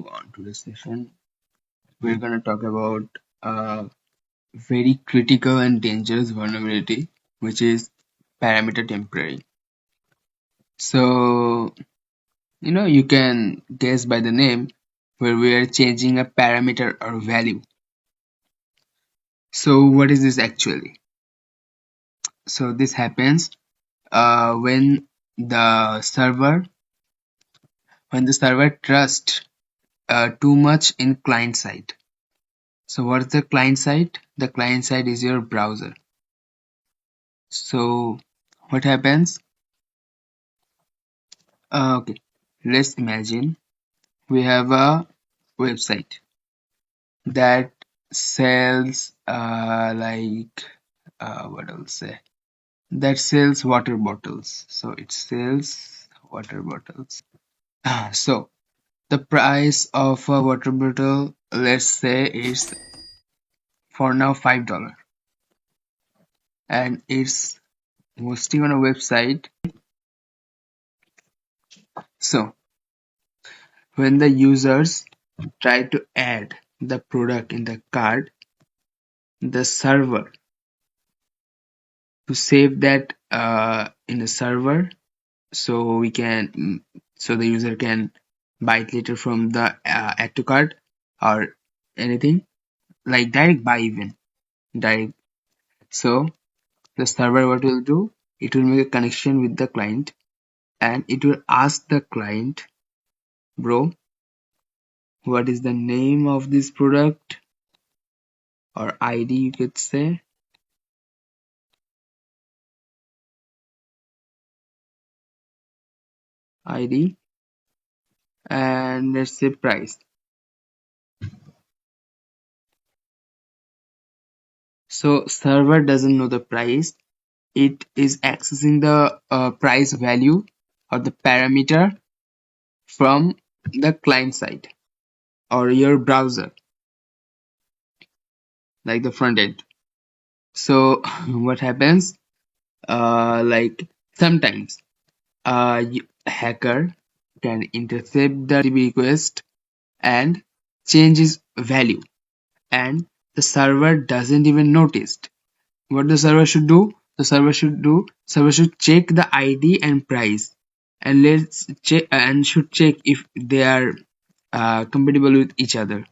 So on today's session, we're gonna talk about a very critical and dangerous vulnerability, which is parameter tampering. So you can guess by the name where we are changing a parameter or value. So what is this actually? So this happens when the server trusts too much in client side. So what is the client side? The client side is your browser. So what happens? Okay, let's imagine we have a website that sells what I'll say, that sells water bottles. So it sells water bottles. So the price of a water bottle, let's say, is for now $5, and it's hosting on a website. So when the users try to add the product in the cart, the server, to save that in the server, so we can so the user can buy it later from the add to cart or anything like direct buy, even direct. So the server, what will do, it will make a connection with the client and it will ask the client, bro, what is the name of this product, or ID you could say, ID, and let's say price. So server doesn't know the price, it is accessing the price value or the parameter from the client side or your browser, like the front end. So what happens, like sometimes hacker can intercept the HTTP request and change its value, and the server doesn't even notice. What the server should do? Server should check the ID and price, and should check if they are compatible with each other.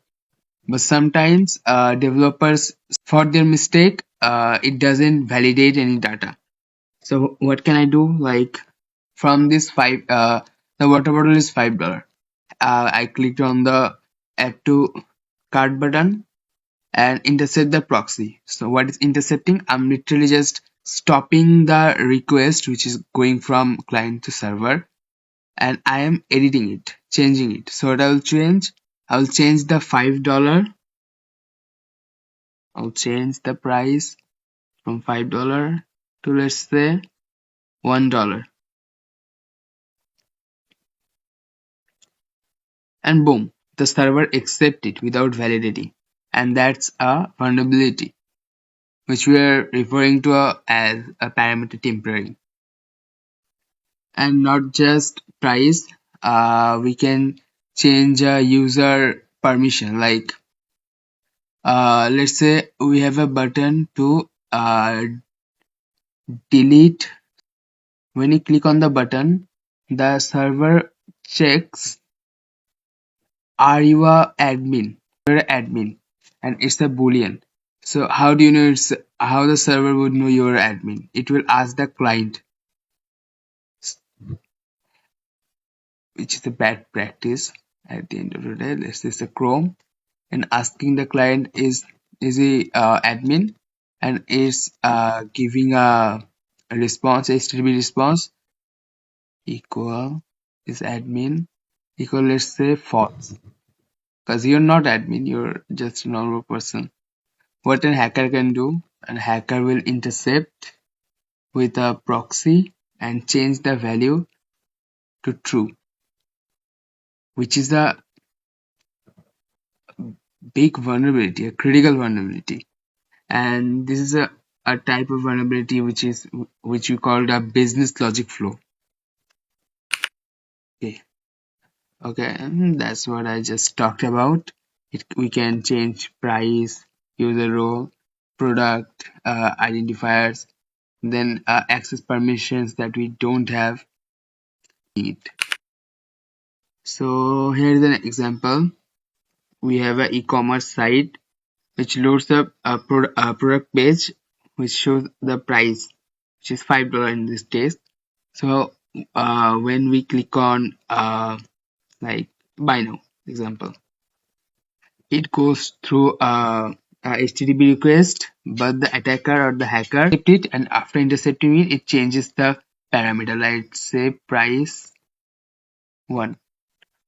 But sometimes developers, for their mistake, it doesn't validate any data. So what can I do? Like, from this the water bottle is $5. I clicked on the add to cart button and intercept the proxy. So what is intercepting? I'm literally just stopping the request which is going from client to server, and I am editing it, changing it. So what I will change? I will change the $5. I'll change the price from $5 to, let's say, $1, and boom, the server accept it without validating, and that's a vulnerability which we are referring to as a parameter tampering. And not just price, we can change a user permission, like let's say we have a button to delete. When you click on the button, the server checks, are you a admin? You're an admin, and it's a boolean. So how do you know how the server would know you're an admin? It will ask the client, which is a bad practice. At the end of the day, let's say it's a Chrome, and asking the client, is he admin, and is giving a response, HTTP response equal, is admin equal, let's say, false, because you're not admin, you're just a normal person. What a hacker can do, a hacker will intercept with a proxy and change the value to true, which is a big vulnerability, a critical vulnerability. And this is a type of vulnerability which we call a business logic flow. Okay, Okay, that's what I just talked about. We can change price, user role, product, identifiers, then access permissions that we don't have need. So here's an example. We have an e-commerce site which loads up a product page which shows the price, which is $5 in this case. So when we click on like buy now example, it goes through a HTTP request, but the attacker or the hacker intercept it, and after intercepting it, it changes the parameter. Let's say price 1,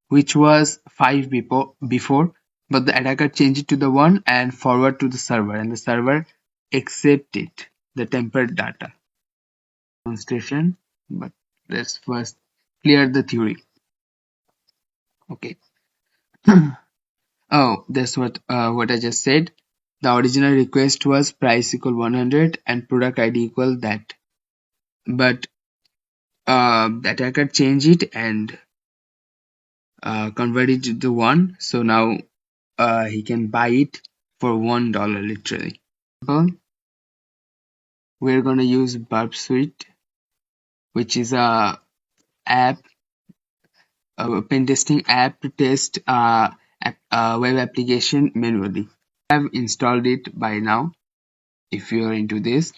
which was 5 before, but the attacker changed it to the 1 and forward to the server, and the server accept it, the tempered data. Demonstration, but let's first clear the theory. Okay. Oh, that's what I just said. The original request was price equal 100 and product ID equal that, but the attacker changed it and converted it to 1, so now he can buy it for $1 literally. We're gonna use Burp Suite, which is a pen testing app to test web application manually. I've installed it by now. If you're into this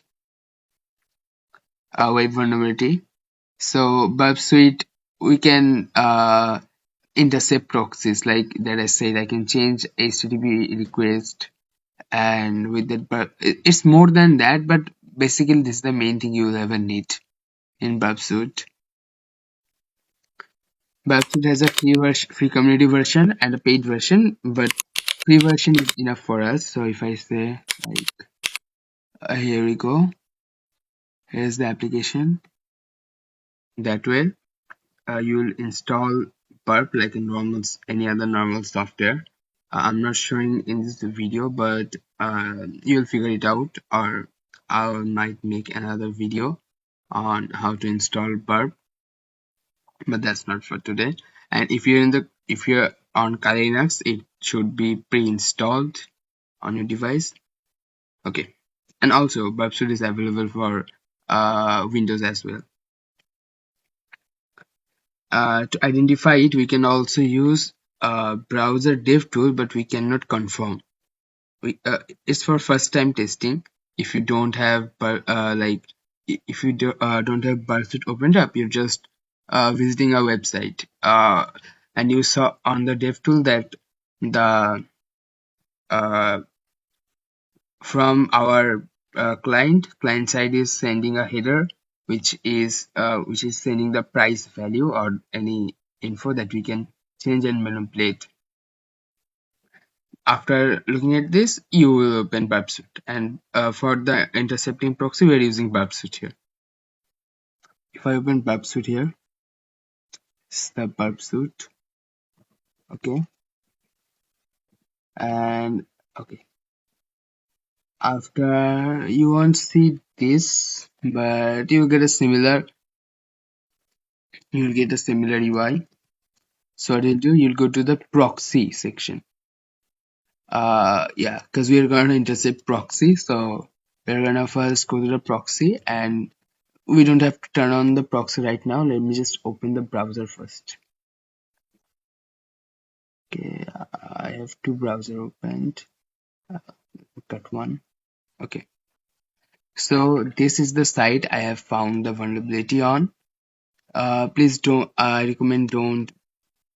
web vulnerability, so Burp Suite, we can intercept proxies like that. I said I can change HTTP request, and with that it's more than that, but basically this is the main thing you'll ever need in Burp Suite. Burp Suite has a free community version and a paid version, but free version is enough for us. So if I say like here we go, here's the application. That way you'll install Burp like any other normal software. I'm not showing in this video, but you'll figure it out, or I might make another video on how to install Burp, but that's not for today. And if you're on Kali Linux, it should be pre-installed on your device. Okay, and also Burp Suite is available for Windows as well. To identify it, we can also use browser dev tool, but we cannot confirm. It's for first time testing. If you don't have if you don't have Burp Suite opened up, you're just visiting a website, and you saw on the dev tool that the from our client side is sending a header which is sending the price value or any info that we can change and manipulate. After looking at this, you will open Burp Suite, and for the intercepting proxy we are using Burp Suite here. If I open Burp Suite here, it's the Burp Suite. Okay, and okay, after you won't see this, but you'll get a similar UI. So what you do, you'll go to the proxy section. Yeah, because we're gonna intercept proxy, so we're gonna first go to the proxy, and we don't have to turn on the proxy right now. Let me just open the browser first. Okay, I have two browsers opened. Cut one. Okay, so this is the site I have found the vulnerability on. Please don't. I recommend don't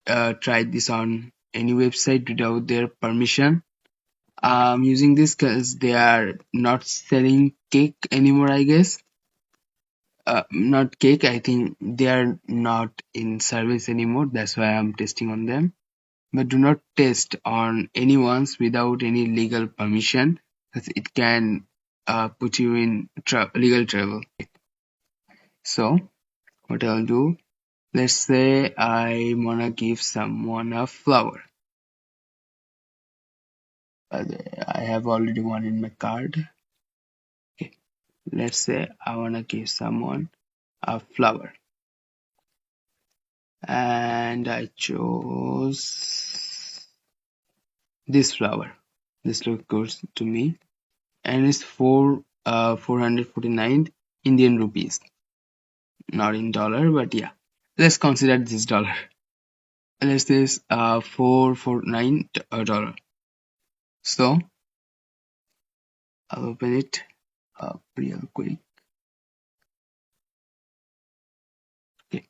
try this on any website without their permission. I'm using this because they are not selling cake anymore, I guess. Not cake, I think they are not in service anymore. That's why I'm testing on them. But do not test on anyone's without any legal permission, because it can put you in legal trouble. So what I'll do, let's say I wanna give someone a flower. I have already one in my card. Okay. Let's say I wanna give someone a flower. and I chose this flower. This looks good to me, and it's 449 Indian rupees, not in dollar, but yeah, let's consider this dollar. Let's this 449 dollar. So I'll open it up real quick. Okay,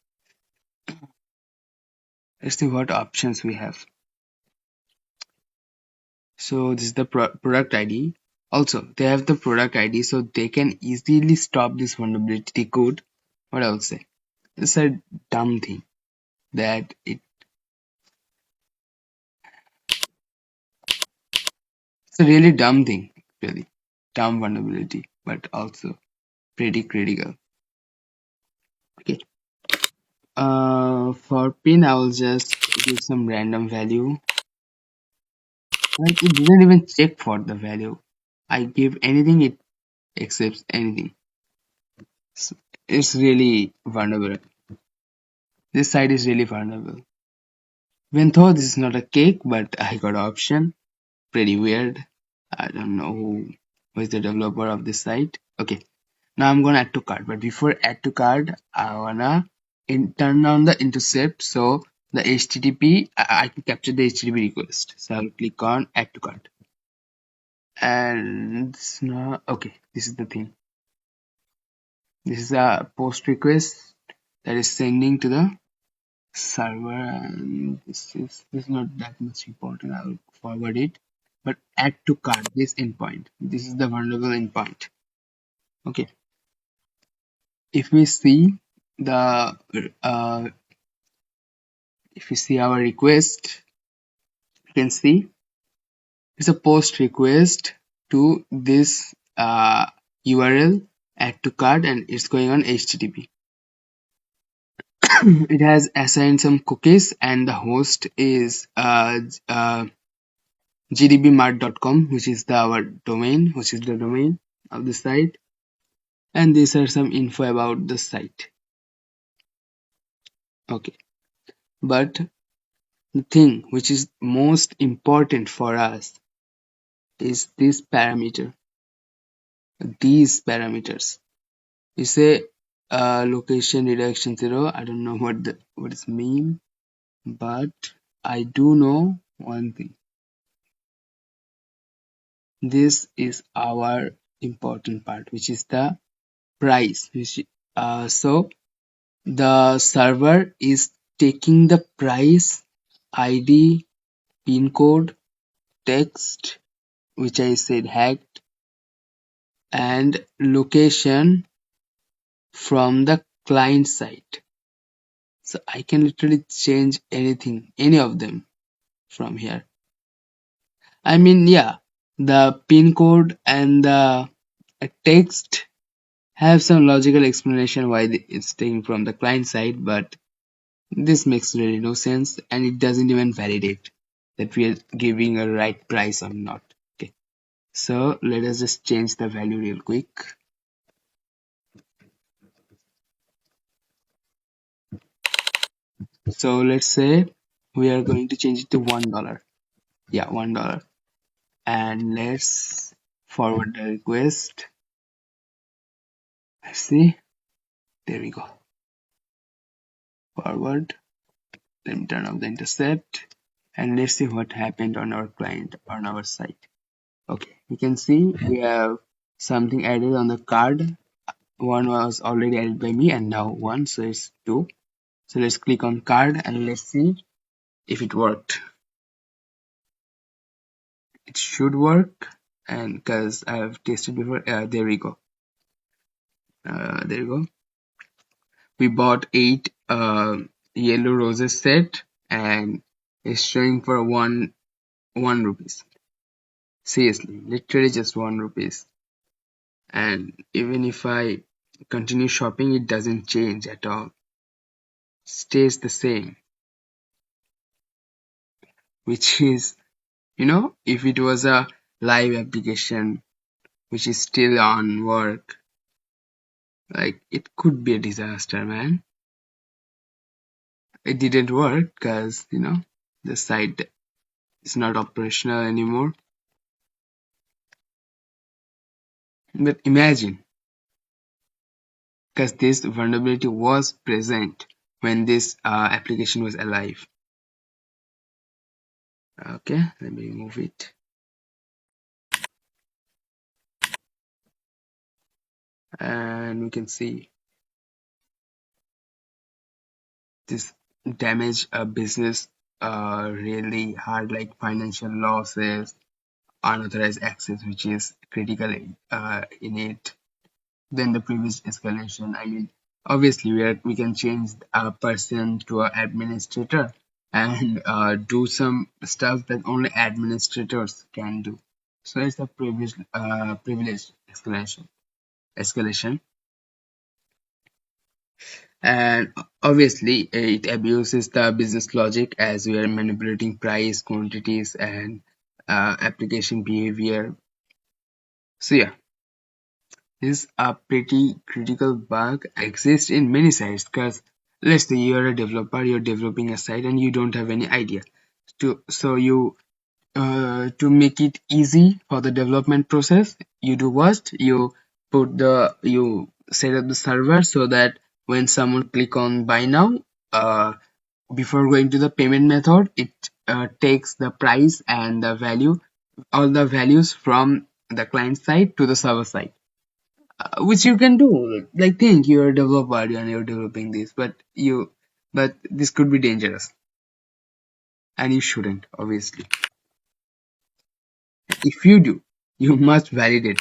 let's see what options we have. So this is the product ID. Also, they have the product ID, so they can easily stop this vulnerability code. What I would say, it's a dumb thing that it's a really dumb thing, really dumb vulnerability, but also pretty critical. Okay. For pin, I will just give some random value. Like it didn't even check for the value. I give anything, it accepts anything. So it's really vulnerable. This side is really vulnerable. Even though this is not a cake, but I got option. Pretty weird. I don't know who is the developer of this site. Okay, now I'm gonna add to cart. But before add to cart, I wanna turn on the intercept. So the HTTP, I can capture the HTTP request. So I'll click on add to cart. And it's not okay. This is the thing. This is a post request that is sending to the server, and this is not that much important. I will forward it, but add to cart this endpoint. This is the vulnerable endpoint. Okay, if we see the if we see our request, you can see it's a post request to this URL add to cart, and it's going on HTTP. It has assigned some cookies, and the host is gdbmart.com, which is our domain, which is the domain of the site. And these are some info about the site. Okay, but the thing which is most important for us is this parameter. These parameters. We say location redirection 0. I don't know what is mean, but I do know one thing. This is our important part, which is the price. So the server is taking the price, ID, pin code, text, which I said hacked, and location from the client side. So I can literally change anything, any of them from here. I mean, yeah, the pin code and the text have some logical explanation why it's taken from the client side, but this makes really no sense, and it doesn't even validate that we are giving a right price or not. Okay, so let us just change the value real quick. So let's say we are going to change it to $1. Yeah, $1. And let's forward the request. Let's see. There we go. Forward. Let me turn off the intercept. And let's see what happened on our client, on our site. Okay, you can see we have something added on the card. One was already added by me, and now one, so it's 2. So let's click on card and let's see if it worked. It should work, and because I have tested before, there we go. There we go. We bought 8 yellow roses set, and it's showing for one rupees. Seriously, literally just 1 rupees. And even if I continue shopping, it doesn't change at all. Stays the same, which is, if it was a live application which is still on work, like, it could be a disaster, man. it didn't work because the site is not operational anymore. But imagine, because this vulnerability was present when this application was alive. Okay, let me remove it. And we can see this damage a business really hard, like financial losses, unauthorized access, which is critical in it. Then the previous escalation. I mean, obviously we can change a person to an administrator and do some stuff that only administrators can do. So it's the previous privilege escalation, and obviously it abuses the business logic as we are manipulating price, quantities, and application behavior. So yeah, this is a pretty critical bug exists in many sites because let's say you're a developer, you're developing a site and you don't have any idea. To make it easy for the development process, you do what? You set up the server so that when someone click on buy now, before going to the payment method, it takes the price and the value, all the values from the client side to the server side, which you can do. Like, think you're a developer and you're developing this, but this could be dangerous, and you shouldn't, obviously. If you do, you must validate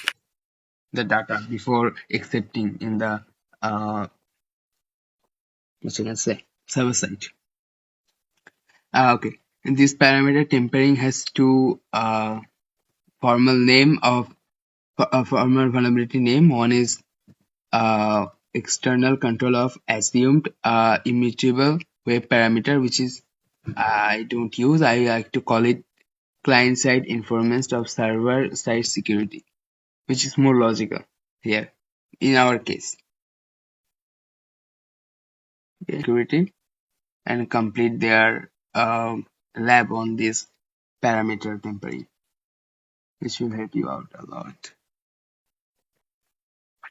the data before accepting in the what you can say server side. Okay, and this parameter tampering has two formal name of a formal vulnerability name. One is external control of assumed immutable web parameter, which is I don't use. I like to call it client-side information of server-side security, which is more logical here in our case. Okay. Security and complete their lab on this parameter tampering, which will help you out a lot.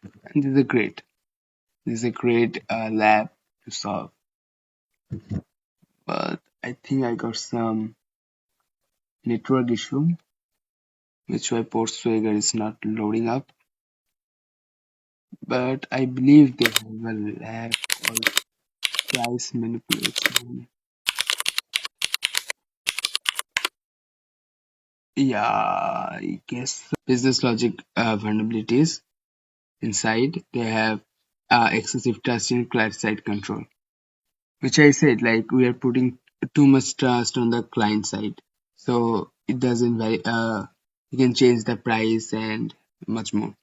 And this is a great lab to solve. But I think I got some network issue, which why Swagger is not loading up. But I believe they have a lab called price manipulation. Yeah, I guess business logic vulnerabilities inside. They have excessive trust in client-side control, which I said, like we are putting too much trust on the client side, so it doesn't you can change the price and much more.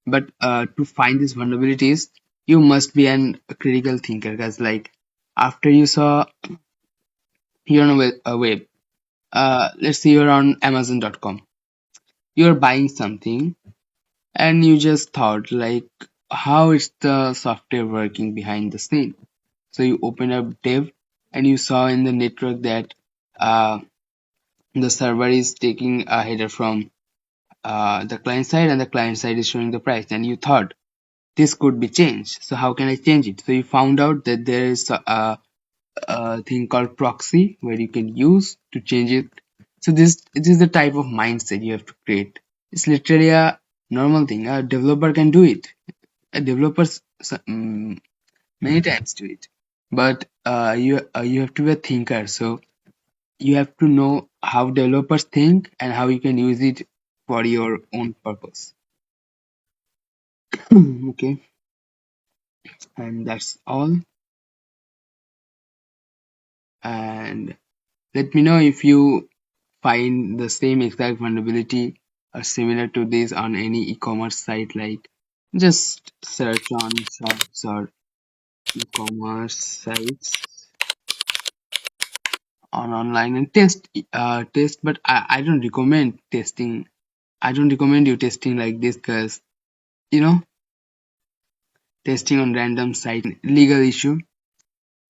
But to find these vulnerabilities, you must be a critical thinker, because like after you saw you're on a web, let's say you're on Amazon.com, you're buying something and you just thought like how is the software working behind the scene. So you open up dev and you saw in the network that uh, the server is taking a header from the client side and the client side is showing the price, and you thought this could be changed, so how can I change it? So you found out that there is a thing called proxy where you can use to change it. So this is the type of mindset you have to create. It's literally a normal thing. A developer can do it. A developers many times do it. But you have to be a thinker. So you have to know how developers think and how you can use it for your own purpose. Okay, and that's all. And let me know if you find the same exact vulnerability or similar to this on any e-commerce site. Like just search on shops or e-commerce sites on online and test. But I don't recommend testing. I don't recommend you testing like this, because you know testing on random site legal issue.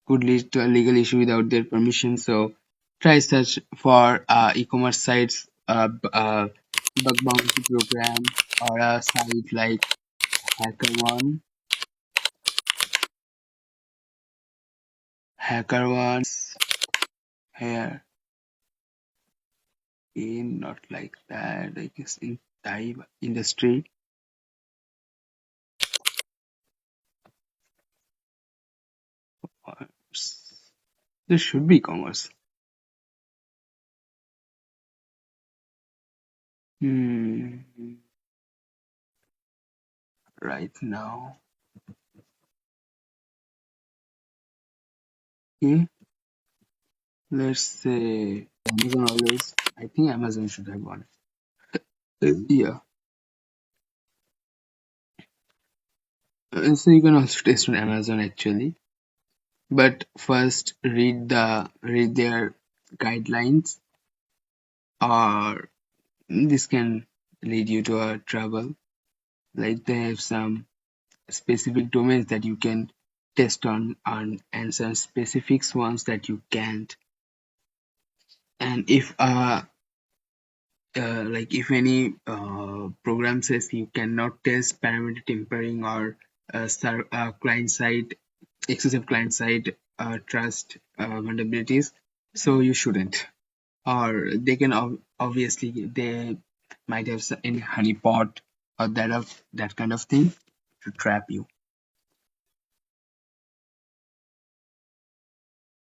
could lead to a legal issue without their permission. So try search for e-commerce sites, bug bounty program, or a site like HackerOne. HackerOne here in not like that. I guess in Thai industry. Or there should be commerce. Hmm. Right now. Okay. Let's say Amazon always. I think Amazon should have one. Yeah. So you can also test on Amazon actually. But first read their guidelines, or this can lead you to a trouble. Like they have some specific domains that you can test on and some specific ones that you can't. And if any program says you cannot test parameter tampering or client side excessive client side trust vulnerabilities, so you shouldn't. Or they can obviously they might have any honeypot or that kind of thing to trap you.